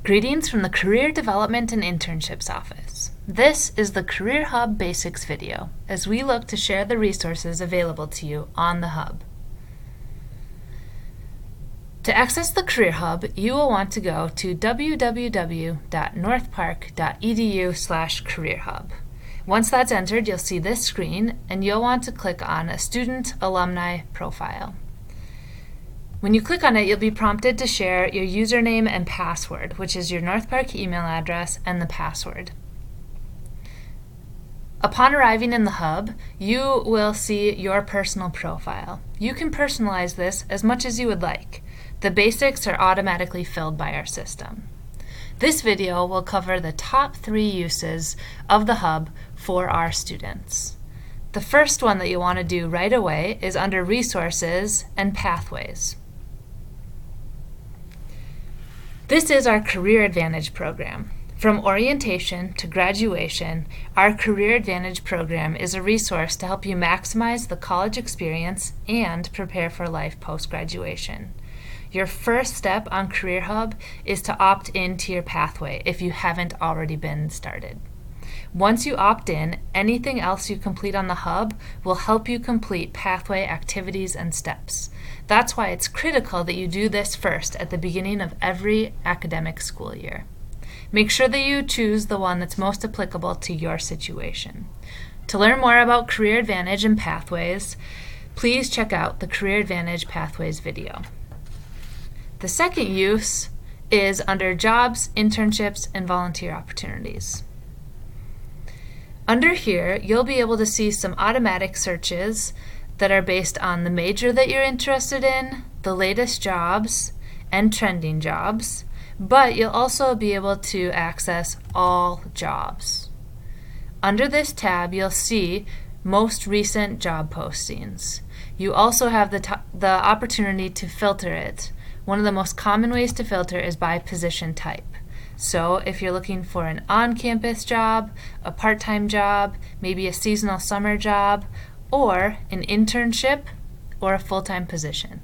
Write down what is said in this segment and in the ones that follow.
Greetings from the Career Development and Internships Office. This is the Career Hub Basics video, as we look to share the resources available to you on the Hub. To access the Career Hub, you will want to go to www.northpark.edu/careerhub. Once that's entered, you'll see this screen, and you'll want to click on a student alumni profile. When you click on it, you'll be prompted to share your username and password, which is your North Park email address and the password. Upon arriving in the Hub, you will see your personal profile. You can personalize this as much as you would like. The basics are automatically filled by our system. This video will cover the top 3 uses of the Hub for our students. The first one that you want to do right away is under Resources and Pathways. This is our Career Advantage program. From orientation to graduation, our Career Advantage program is a resource to help you maximize the college experience and prepare for life post-graduation. Your first step on Career Hub is to opt into your pathway if you haven't already been started. Once you opt in, anything else you complete on the Hub will help you complete pathway activities and steps. That's why it's critical that you do this first at the beginning of every academic school year. Make sure that you choose the one that's most applicable to your situation. To learn more about Career Advantage and Pathways, please check out the Career Advantage Pathways video. The second use is under Jobs, Internships, and Volunteer Opportunities. Under here, you'll be able to see some automatic searches that are based on the major that you're interested in, the latest jobs, and trending jobs, but you'll also be able to access all jobs. Under this tab, you'll see most recent job postings. You also have the opportunity to filter it. One of the most common ways to filter is by position type. So if you're looking for an on-campus job, a part-time job, maybe a seasonal summer job, or an internship or a full-time position.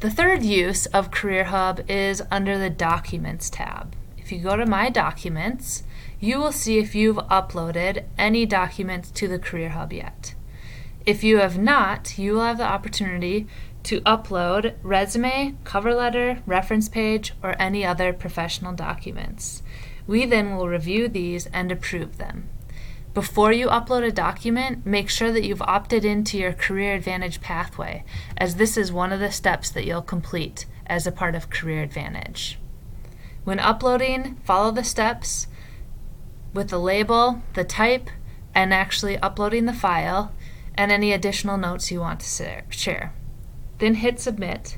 The third use of Career Hub is under the Documents tab. If you go to My Documents, you will see if you've uploaded any documents to the Career Hub yet. If you have not, you will have the opportunity to upload resume, cover letter, reference page, or any other professional documents. We then will review these and approve them. Before you upload a document, make sure that you've opted into your Career Advantage pathway, as this is one of the steps that you'll complete as a part of Career Advantage. When uploading, follow the steps with the label, the type, and actually uploading the file, and any additional notes you want to share. Then hit Submit,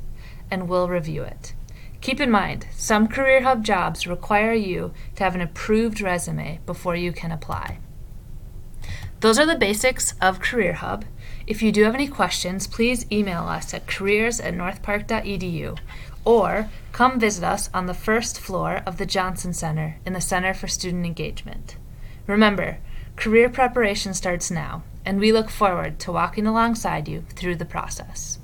and we'll review it. Keep in mind, some Career Hub jobs require you to have an approved resume before you can apply. Those are the basics of Career Hub. If you do have any questions, please email us at careers@northpark.edu or come visit us on the first floor of the Johnson Center in the Center for Student Engagement. Remember, career preparation starts now, and we look forward to walking alongside you through the process.